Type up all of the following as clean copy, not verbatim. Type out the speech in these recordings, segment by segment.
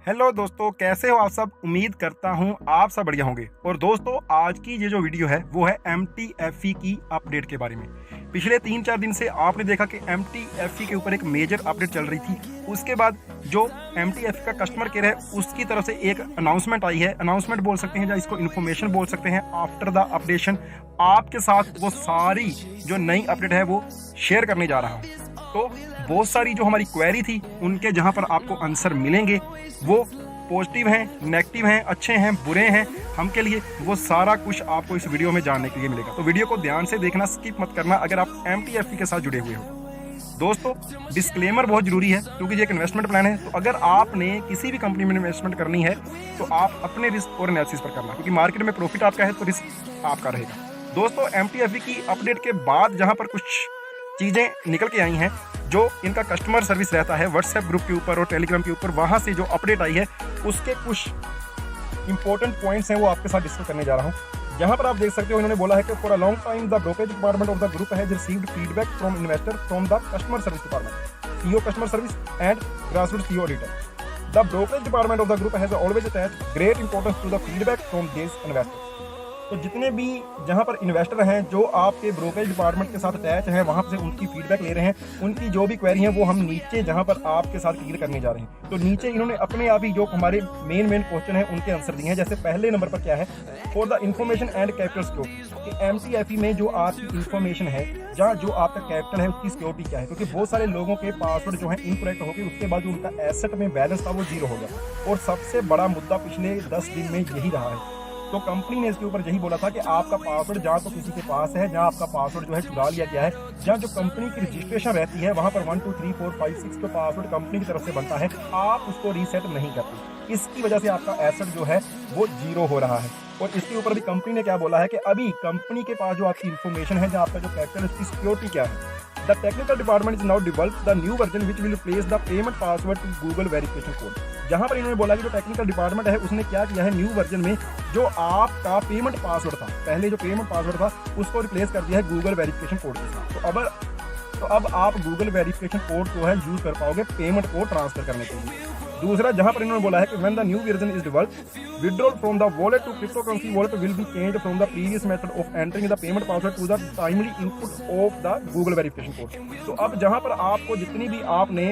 Hello दोस्तों, कैसे हो आप सब। उम्मीद करता हूं आप सब बढ़िया होंगे। और दोस्तों, आज की ये जो वीडियो है वो है MTFE की अपडेट के बारे में। पिछले 3-4 दिन से आपने देखा कि MTFE के ऊपर एक मेजर अपडेट चल रही थी। उसके बाद जो MTFE का कस्टमर केयर है उसकी तरफ से एक अनाउंसमेंट आई है। अनाउंसमेंट बोल सकते हैं या इसको इन्फॉर्मेशन बोल सकते हैं। आफ्टर द अपडेशन आपके साथ वो सारी जो नई अपडेट है वो शेयर करने जा रहा हूँ। तो बहुत सारी जो हमारी क्वेरी थी उनके जहां पर आपको आंसर मिलेंगे, वो पॉजिटिव हैं, नेगेटिव हैं, अच्छे हैं, बुरे हैं, हम के लिए वो सारा कुछ आपको इस वीडियो में जानने के लिए मिलेगा। तो वीडियो को ध्यान से देखना, स्किप मत करना अगर आप MTFE के साथ जुड़े हुए हो। दोस्तों, डिस्क्लेमर बहुत जरूरी है क्योंकि ये एक इन्वेस्टमेंट प्लान है। तो अगर आपने किसी भी कंपनी में इन्वेस्टमेंट करनी है तो आप अपने रिस्क और एनालिसिस पर करना, क्योंकि मार्केट में प्रॉफिट आपका है तो रिस्क आपका रहेगा। दोस्तों, MTFE की अपडेट के बाद जहां पर कुछ चीज़ें निकल के आई हैं, जो इनका कस्टमर सर्विस रहता है व्हाट्सएप ग्रुप के ऊपर और टेलीग्राम के ऊपर, वहाँ से जो अपडेट आई है उसके कुछ इंपॉर्टेंट पॉइंट्स हैं वो आपके साथ डिस्कस करने जा रहा हूँ। यहाँ पर आप देख सकते हो इन्होंने बोला है कि for a long time the brokerage department of the group has received feedback from investor from the customer service department, CEO customer service and grassroot CEO auditor. The brokerage department of the group has always attached great importance to the feedback from this investor. तो जितने भी जहाँ पर investor हैं जो आपके brokerage department के साथ अटैच हैं, वहाँ से उनकी फीडबैक ले रहे हैं, उनकी जो भी क्वेरी है वो हम नीचे जहाँ पर आपके साथ क्लियर करने जा रहे हैं। तो नीचे इन्होंने अपने आप ही जो हमारे मेन क्वेश्चन है उनके आंसर दिए हैं। जैसे पहले नंबर पर क्या है, for the information and capital security, कि MTFE में जो आपकी इन्फॉर्मेशन है या जो आपका कैपिटल है उसकी सिक्योरिटी क्या है, क्योंकि बहुत सारे लोगों के पासवर्ड जो है इनकरेक्ट हो गए, उसके बाद जो उनका एसेट में बैलेंस था वो जीरो हो गया। और सबसे बड़ा मुद्दा पिछले 10 दिन में यही रहा है। तो कंपनी ने इसके ऊपर यही बोला था कि आपका पासवर्ड जहाँ तो किसी के पास है, जहाँ आपका पासवर्ड जो है चुरा लिया गया है, जहाँ जो कंपनी की रजिस्ट्रेशन रहती है वहाँ पर 1 2 3 4 5 6 जो पासवर्ड कंपनी की तरफ से बनता है, आप उसको रीसेट नहीं करते। इसकी वजह से आपका एसेट जो है वो जीरो हो रहा है। और इसके ऊपर भी कंपनी ने क्या बोला है कि अभी कंपनी के पास जो आपकी इन्फॉर्मेशन है, जहाँ आपका जो कैपिटल है, उसकी सिक्योरिटी क्या है। The technical department is now developed the new version which will replace the payment password to Google verification code। जहाँ पर इन्होंने बोला कि जो टेक्निकल डिपार्टमेंट है उसने क्या किया है, न्यू वर्जन में जो आपका पेमेंट पासवर्ड था, पहले जो पेमेंट पासवर्ड था उसको रिप्लेस कर दिया है गूगल वेरिफिकेशन कोड के साथ। तो अब आप गूगल वेरिफिकेशन कोड जो है यूज कर पाओगे पेमेंट को ट्रांसफर करने के लिए। दूसरा, जहां पर इन्होंने बोला है कि when the new version is developed, withdrawal from the wallet to cryptocurrency wallet will be changed from the previous method of entering the payment password to the timely input of the Google verification code. तो अब जहां पर आपको जितनी भी आपने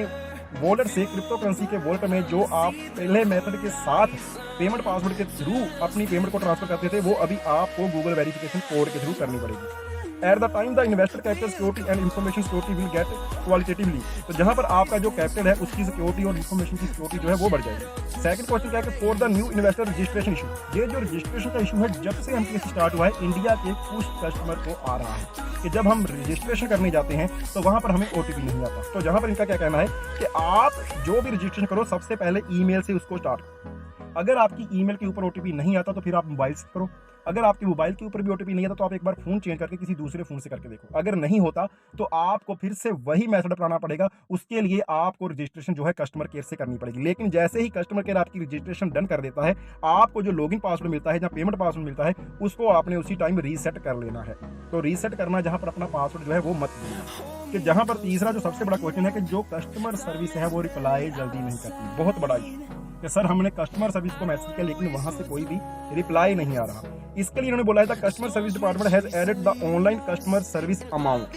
wallet से cryptocurrency के वॉलेट में जो आप पहले मेथड के साथ पेमेंट पासवर्ड के थ्रू अपनी पेमेंट को ट्रांसफर करते थे, वो अभी आपको गूगल वेरिफिकेशन कोड के थ्रू करनी पड़ेगी। At the time the investor capital security and information security will get qualitatively, तो जहां पर आपका जो कैपिटल है उसकी सिक्योरिटी और इन्फॉर्मेशन की सिक्योरिटी जो है वो बढ़ जाएगी। सेकंड क्वेश्चन क्या है कि for the new investor registration issue, ये जो रजिस्ट्रेशन का इशू है जब से MTFE स्टार्ट हुआ है, इंडिया के कुछ कस्टमर को आ रहा है कि जब हम रजिस्ट्रेशन करने जाते हैं तो वहां पर हमें OTP नहीं आता। तो जहां पर इनका क्या कहना है कि आप जो भी रजिस्ट्रेशन करो सबसे पहले ईमेल से उसको स्टार्ट करो। अगर आपकी ईमेल के ऊपर OTP नहीं आता तो फिर आप मोबाइल से करो। अगर आपके मोबाइल के ऊपर भी OTP नहीं आता तो आप एक बार फोन चेंज करके किसी दूसरे फोन से करके देखो। अगर नहीं होता तो आपको फिर से वही मेथड अपनाना पड़ेगा। उसके लिए आपको रजिस्ट्रेशन जो है कस्टमर केयर से करनी पड़ेगी। लेकिन जैसे ही कस्टमर केयर आपकी रजिस्ट्रेशन डन कर देता है, आपको जो लॉगिन पासवर्ड मिलता है, जहाँ पेमेंट पासवर्ड मिलता है, उसको आपने उसी टाइम रीसेट कर लेना है। तो रीसेट करना, जहाँ पर अपना पासवर्ड जो है वो मत भूलना। कि जहाँ पर तीसरा जो सबसे बड़ा क्वेश्चन है कि जो कस्टमर सर्विस है वो रिप्लाई जल्दी नहीं करती। बहुत बड़ा इशू कि सर हमने कस्टमर सर्विस को मैसेज किया लेकिन वहां से कोई भी रिप्लाई नहीं आ रहा। इसके लिए इन्होंने बोला था customer service department has added the online customer service amount,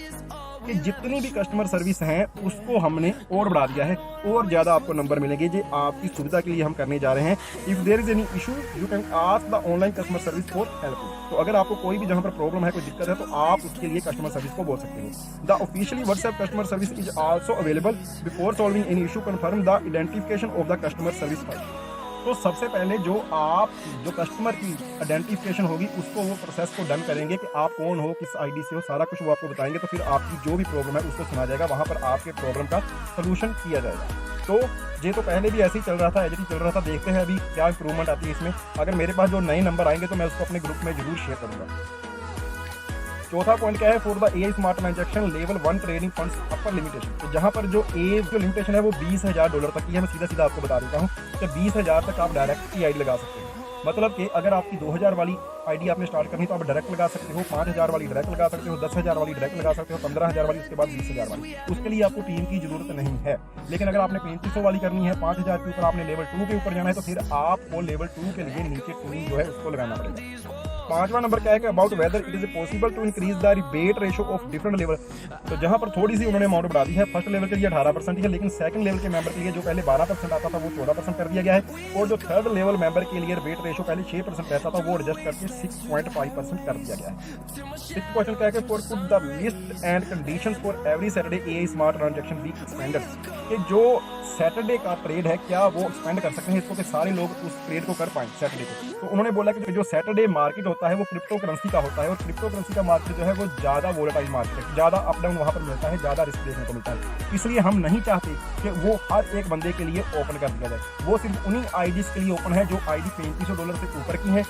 कि जितनी भी कस्टमर सर्विस हैं उसको हमने और बढ़ा दिया है, और ज़्यादा आपको नंबर मिलेंगे। जो आपकी सुविधा के लिए हम करने जा रहे हैं। If there is any issue you can ask the online customer service for help. तो अगर आपको कोई भी जहाँ पर प्रॉब्लम है, कोई दिक्कत है, तो आप उसके लिए कस्टमर सर्विस को बोल सकते हो। The officially WhatsApp customer service is also available before solving any issue confirm the identification of the customer service file. तो सबसे पहले जो कस्टमर की आइडेंटिफिकेशन होगी उसको वो प्रोसेस को डन करेंगे कि आप कौन हो, किस ID से हो, सारा कुछ वो आपको बताएंगे। तो फिर आपकी जो भी प्रॉब्लम है उसको सुना जाएगा, वहाँ पर आपके प्रॉब्लम का सोल्यूशन किया जाएगा। तो ये तो पहले भी ऐसे ही चल रहा था, एज चल रहा था। देखते हैं अभी क्या इंप्रूवमेंट आती है इसमें। अगर मेरे पास जो नए नंबर आएंगे तो मैं उसको अपने ग्रुप में जरूर शेयर करूँगा। चौथा पॉइंट क्या है, for the AI smart transaction level 1 trading funds upper limitation, तो जहां पर जो लिमिटेशन है वो $20,000 तक की है। मैं सीधा आपको बता देता हूं कि 20,000 तक आप डायरेक्ट EID लगा सकते हैं। मतलब कि अगर आपकी 2000 वाली आईडी आपने स्टार्ट करनी तो आप डायरेक्ट लगा सकते हो, 5,000 वाली डायरेक्ट लगा सकते हो, 10,000 वाली डायरेक्ट लगा सकते हो, 15,000 वाली, उसके बाद 20,000 वाली। उसके लिए आपको टीम की जरूरत नहीं है। लेकिन अगर आपने 3500 वाली करनी है, 5,000 के ऊपर आपने लेवल 2 के ऊपर जाना है, तो फिर आपको लेवल 2 के लिए नीचे टीम जो है उसको लगाना पड़ेगा। 5वां नंबर क्या है कि about whether it is possible to increase the rebate ratio of different level. तो जहां पर थोड़ी सी उन्होंने अमाउंट बढ़ा दी है, फर्स्ट लेवल के लिए 18% ही है, लेकिन सेकंड लेवल के मेंबर के लिए जो पहले 12% आता था वो 14% कर दिया गया है, और जो थर्ड लेवल मेंबर के लिए रिबेट रेशो पहले 6% रहता था वो एडजस्ट करके 6.5% कर दिया गया है। सिक्स्थ क्वेश्चन क्या है कि for put the list and conditions for every Saturday AI smart transaction be expanded, कि जो सैटरडे का ट्रेड है क्या वो एक्सपेंड कर सकते हैं इसको कि सारे लोग उस ट्रेड को कर पाएं सैटरडे को। तो उन्होंने बोला कि जो सैटरडे मार्केट होता है वो क्रिप्टो करेंसी का होता है, और क्रिप्टो करेंसी का मार्केट जो है वो ज़्यादा वोलेटाइल मार्केट है, ज़्यादा अप डाउन वहाँ पर मिलता है, ज़्यादा रिस्क देखने को मिलता है। इसलिए हम नहीं चाहते कि वो हर एक बंदे के लिए ओपन कर दिया जाए, वो सिर्फ उन्हीं आईडीज के लिए ओपन है जो आईडी $3500 से ऊपर की है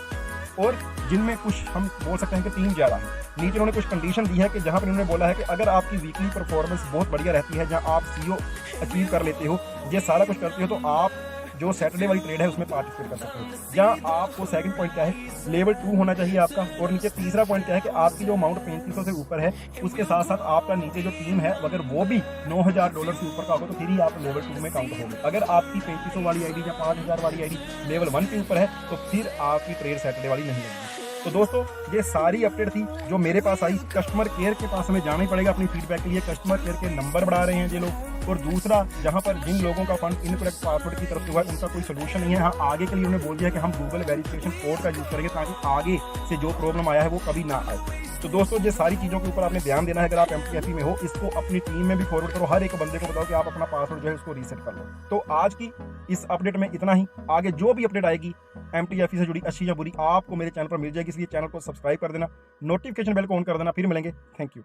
और जिनमें कुछ हम बोल सकते हैं कि टीम ज़्यादा है। नीचे उन्होंने कुछ कंडीशन दी है कि जहाँ पर उन्होंने बोला है कि अगर आपकी वीकली परफॉर्मेंस बहुत बढ़िया रहती है, जहाँ आप सीओ अचीव कर लेते हो, ये सारा कुछ करते हो, तो आप जो सैटरडे वाली ट्रेड है उसमें पार्टिसिपेट कर सकते हो। जहाँ आपको सेकंड पॉइंट क्या है, लेवल 2 होना चाहिए आपका, और नीचे तीसरा पॉइंट क्या है कि आपकी जो अमाउंट 3500 से ऊपर है उसके साथ साथ आपका नीचे जो टीम है अगर वो भी $9,000 से ऊपर का होगा तो फिर ही आप लेवल 2 में काउंट होंगे। अगर आपकी 3500 वाली आईडी या 5,000 वाली आईडी लेवल 1 के ऊपर है तो फिर आपकी ट्रेड सैटरडे वाली नहीं लगेगी। तो दोस्तों ये सारी अपडेट थी जो मेरे पास आई। कस्टमर केयर के पास हमें जाना ही पड़ेगा अपनी फीडबैक के लिए, कस्टमर केयर के नंबर बढ़ा रहे हैं ये लोग, और दूसरा जहां पर जिन लोगों का फंड इनकरेक्ट पासवर्ड की तरफ से हुआ है उनका कोई सोल्यूशन नहीं है। हाँ, आगे के लिए उन्होंने बोल दिया कि हम गूगल वेरिफिकेशन कोड का यूज़ करेंगे ताकि आगे से जो प्रॉब्लम आया है वो कभी ना आए। तो दोस्तों ये सारी चीज़ों के ऊपर आपने ध्यान देना है। अगर आप MTFE में हो, इसको अपनी टीम में भी फॉरवर्ड करो, हर एक बंदे को बताओ कि आप अपना पासवर्ड जो है उसको रीसेट कर लो। तो आज की इस अपडेट में इतना ही। आगे जो भी अपडेट आएगी MTFE से जुड़ी अच्छी या बुरी आपको मेरे चैनल पर मिल जाएगी, इसलिए चैनल को सब्सक्राइब कर देना, नोटिफिकेशन बेल को ऑन कर देना। फिर मिलेंगे, थैंक यू।